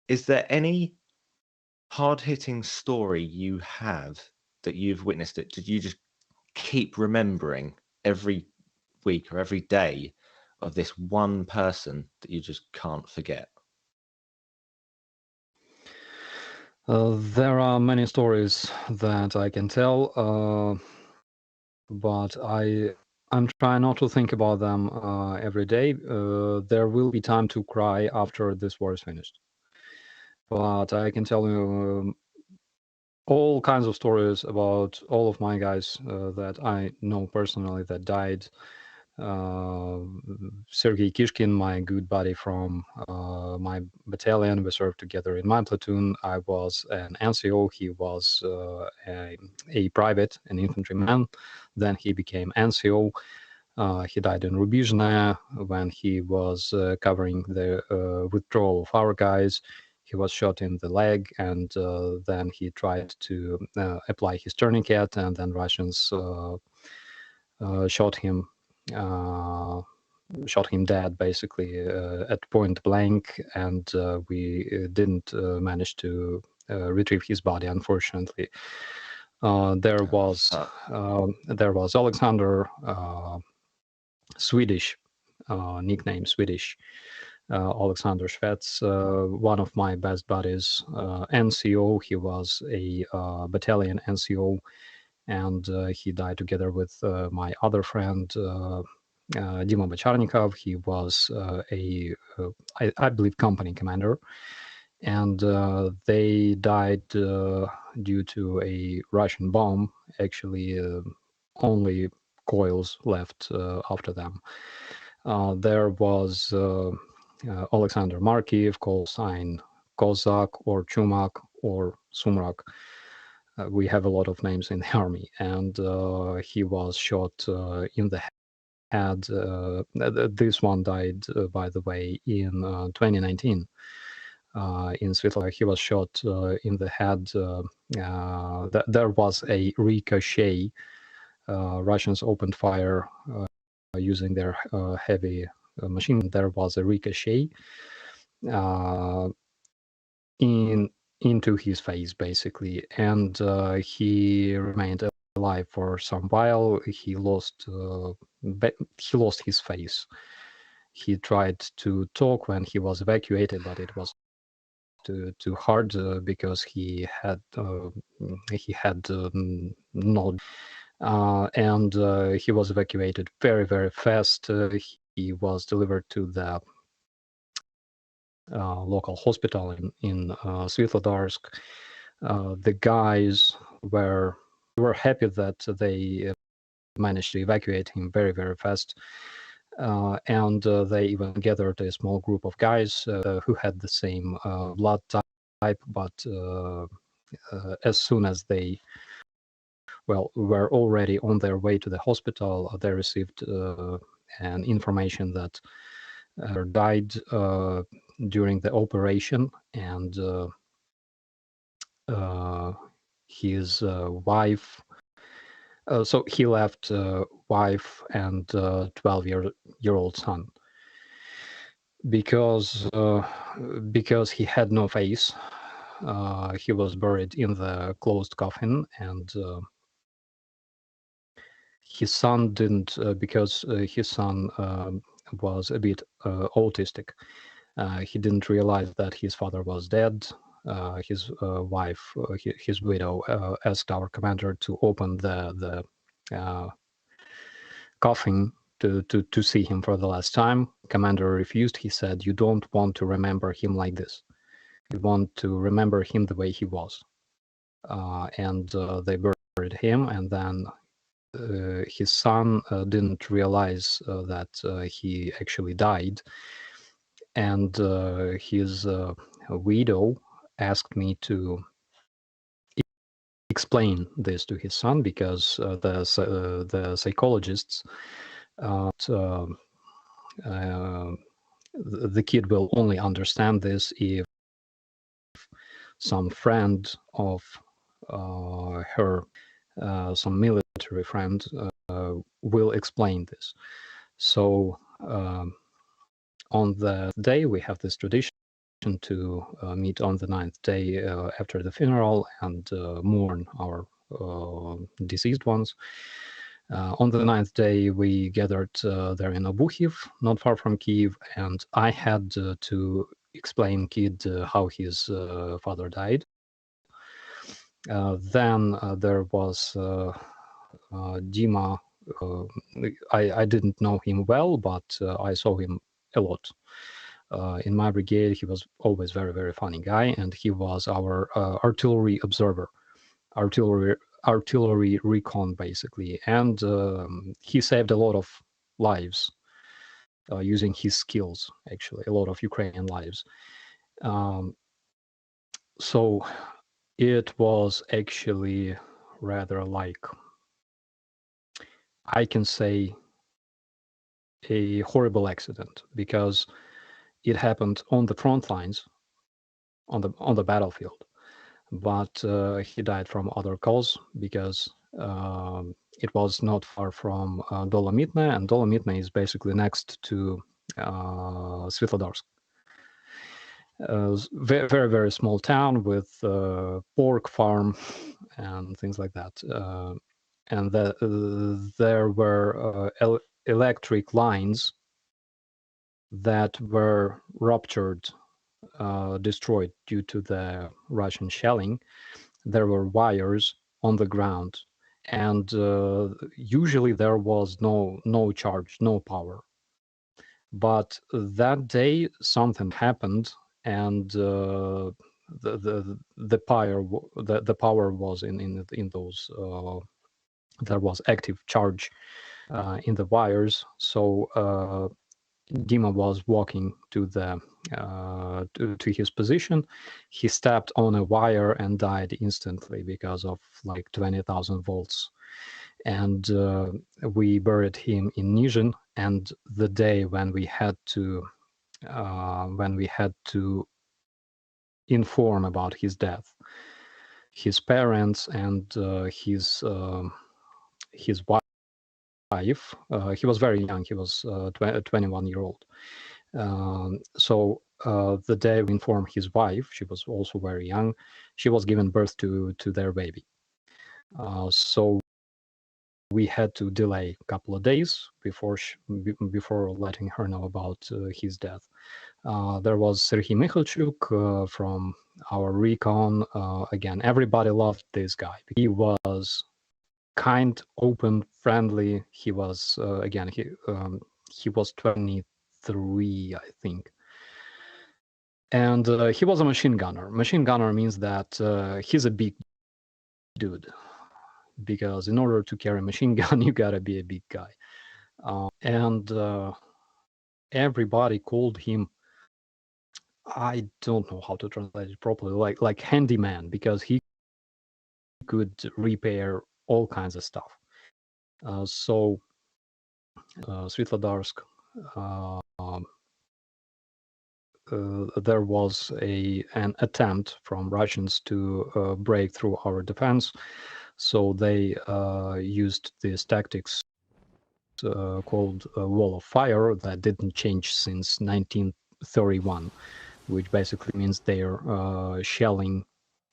Is there any hard-hitting story you have that you've witnessed it? Did you just keep remembering every week or every day of this one person that you just can't forget? There are many stories that I can tell, but I'm trying not to think about them every day. There will be time to cry after this war is finished. But I can tell you all kinds of stories about all of my guys that I know personally that died. Sergei Kishkin, my good buddy from my battalion, we served together in my platoon. I was an NCO, he was a private, an infantryman. Then he became NCO. He died in Rubizhne when he was covering the withdrawal of our guys. He was shot in the leg, and then he tried to apply his tourniquet, and then Russians shot him dead, basically, at point blank, and we didn't manage to retrieve his body, unfortunately. There was Alexander, Swedish, nickname Swedish, Alexander Shvets, one of my best buddies, NCO. He was a battalion NCO, and he died together with my other friend, Dima Bacharnikov. He was I believe, company commander, and they died due to a Russian bomb. Actually, only coils left after them. There was Alexander Markiev, call sign Kozak or Chumak or Sumrak. We have a lot of names in the army, and he was shot in the head. This one died, by the way, in 2019. In Svitla, he was shot in the head. There was a ricochet. Russians opened fire using their heavy machine. There was a ricochet into his face, basically, and he remained alive for some while. He lost his face. He tried to talk when he was evacuated, but it was too hard because he had no, and he was evacuated very, very fast. He was delivered to the local hospital in Svetlodarsk. The guys were happy that they managed to evacuate him very, very fast. And they even gathered a small group of guys who had the same blood type, but as soon as they were already on their way to the hospital, they received an information that died during the operation, and his wife. So he left wife and 12-year-old son because he had no face. He was buried in the closed coffin, and his son didn't, because his son was a bit autistic. He didn't realize that his father was dead. His wife, his widow, asked our commander to open the coffin to see him for the last time. Commander refused. He said, "You don't want to remember him like this. You want to remember him the way he was." And they buried him, and then his son didn't realize that he actually died. And his widow asked me to explain this to his son, because the psychologists, the kid will only understand this if some friend of her, some military friend, will explain this. So on the day, we have this tradition to meet on the 9th day after the funeral and mourn our deceased ones. On the 9th day, we gathered there in Obuchiv, not far from Kiev, and I had to explain Kid how his father died. Then there was Dima. I didn't know him well, but I saw him a lot. In my brigade, he was always very, very funny guy, and he was our artillery observer, artillery recon, basically. And he saved a lot of lives using his skills, actually, a lot of Ukrainian lives. So it was actually rather like, I can say, a horrible accident, because it happened on the front lines, on the battlefield. But he died from other cause, because it was not far from Dolomitne, and Dolomitne is basically next to Svetlodarsk. Very, very, very small town with pork farm and things like that. And there were electric lines that were ruptured, destroyed due to the Russian shelling. There were wires on the ground, and usually there was no charge, no power. But that day something happened, and the power was in those. There was active charge in the wires, so Dima was walking to the to his position. He stepped on a wire and died instantly because of like 20,000 volts. And we buried him in Nizhyn. And the day when we had to inform about his death, his parents and his wife. He was very young. He was 21-year-old. So the day we informed his wife, she was also very young. She was given birth to their baby. So we had to delay a couple of days before letting her know about his death. There was Serhiy Mikhalchuk from our recon. Again, everybody loved this guy. He was kind, open, friendly. He was again, he was 23, I think. And he was a machine gunner. Machine gunner means that he's a big dude, because in order to carry a machine gun, you gotta be a big guy. And everybody called him, I don't know how to translate it properly, like handyman, because he could repair all kinds of stuff. So Svetlodarsk, there was an attempt from Russians to break through our defense. So they used these tactics called wall of fire that didn't change since 1931, which basically means they're shelling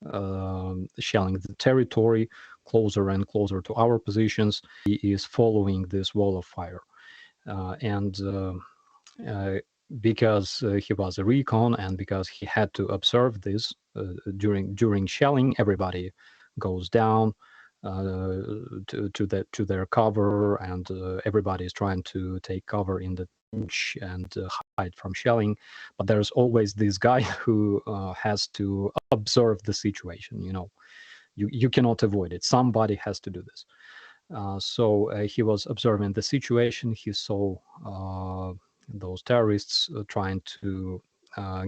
the territory closer and closer to our positions. He is following this wall of fire, and because he was a recon and because he had to observe this during shelling, everybody goes down to their cover, and everybody is trying to take cover in the trench and hide from shelling. But there's always this guy who has to observe the situation. You cannot avoid it. Somebody has to do this. So he was observing the situation. He saw those terrorists trying to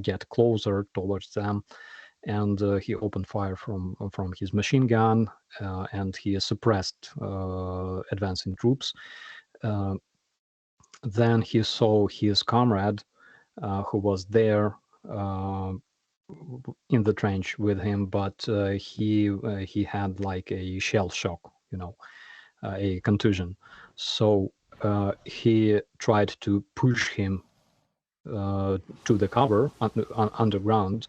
get closer towards them, and he opened fire from his machine gun, and he suppressed advancing troops. Then he saw his comrade who was there in the trench with him, but he had like a shell shock, a contusion. So he tried to push him to the cover underground.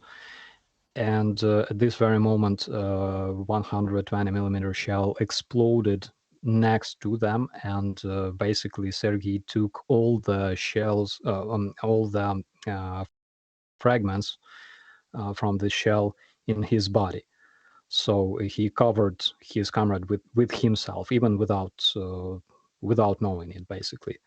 And at this very moment, 120 millimeter shell exploded next to them, and basically Sergei took all the shells, all the fragments from the shell in his body. So he covered his comrade with himself, even without knowing it, basically.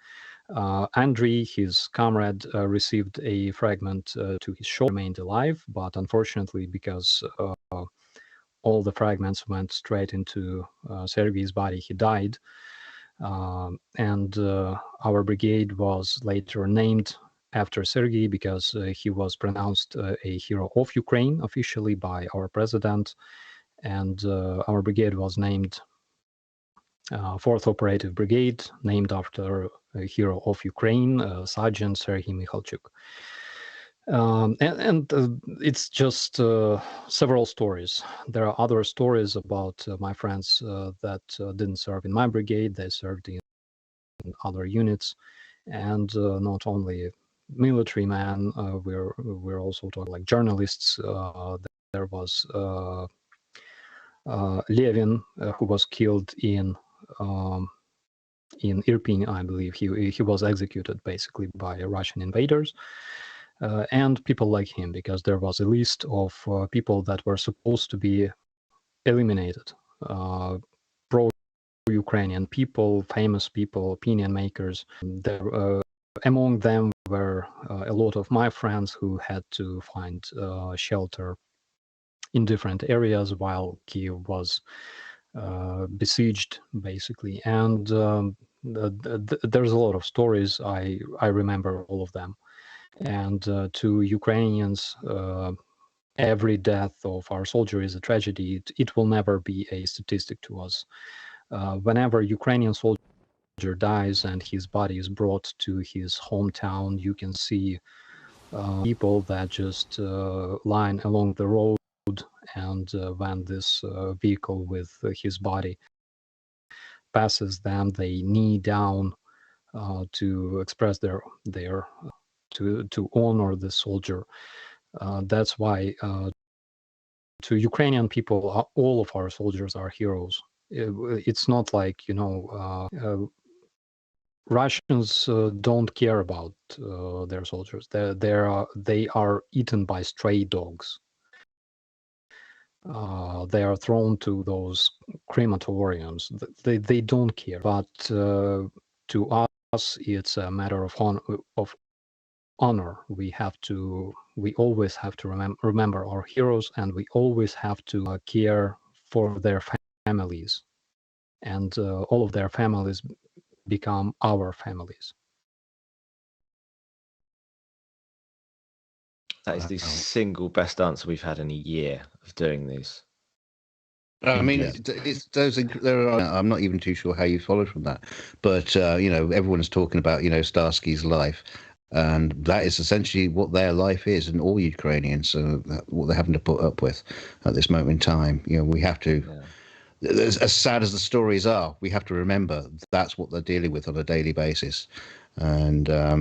Andrei, his comrade, received a fragment to his shoulder, remained alive, but unfortunately, because all the fragments went straight into Sergei's body, he died. And our brigade was later named after Sergei because he was pronounced a hero of Ukraine officially by our president. And our brigade was named 4th Operative Brigade, named after a hero of Ukraine, Sergeant Serhiy Mikhalchuk. And it's just several stories. There are other stories about my friends that didn't serve in my brigade. They served in other units, and not only military men. We're also talking like journalists. There was Levin, who was killed in Irpin, I believe. He was executed basically by Russian invaders. And people like him, because there was a list of people that were supposed to be eliminated. Pro-Ukrainian people, famous people, opinion makers. Among them were a lot of my friends who had to find shelter in different areas while Kiev was besieged, basically. And there's a lot of stories. I remember all of them. And to Ukrainians, every death of our soldier is a tragedy. It will never be a statistic to us. Whenever Ukrainian soldier dies and his body is brought to his hometown, you can see people that just line along the road, and when this vehicle with his body passes them, they knee down to express their to honor the soldier. That's why to Ukrainian people, all of our soldiers are heroes. It's not like, Russians don't care about their soldiers. They are eaten by stray dogs. They are thrown to those crematoriums. They don't care. But to us, it's a matter of honor. We always have to remember our heroes, and we always have to care for their families, and all of their families become our families. That is the single best answer we've had in a year of doing these. I mean, it's those. I'm not even too sure how you followed from that, but everyone's talking about Starsky's life, and that is essentially what their life is, and all Ukrainians, so what they're having to put up with at this moment in time. We have to. Yeah. As sad as the stories are, we have to remember that's what they're dealing with on a daily basis, and I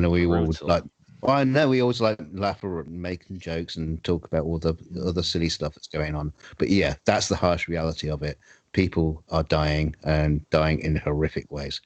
know we all would like. Well, I know we always like laugh or make jokes and talk about all the other silly stuff that's going on. But yeah, that's the harsh reality of it. People are dying, and dying in horrific ways.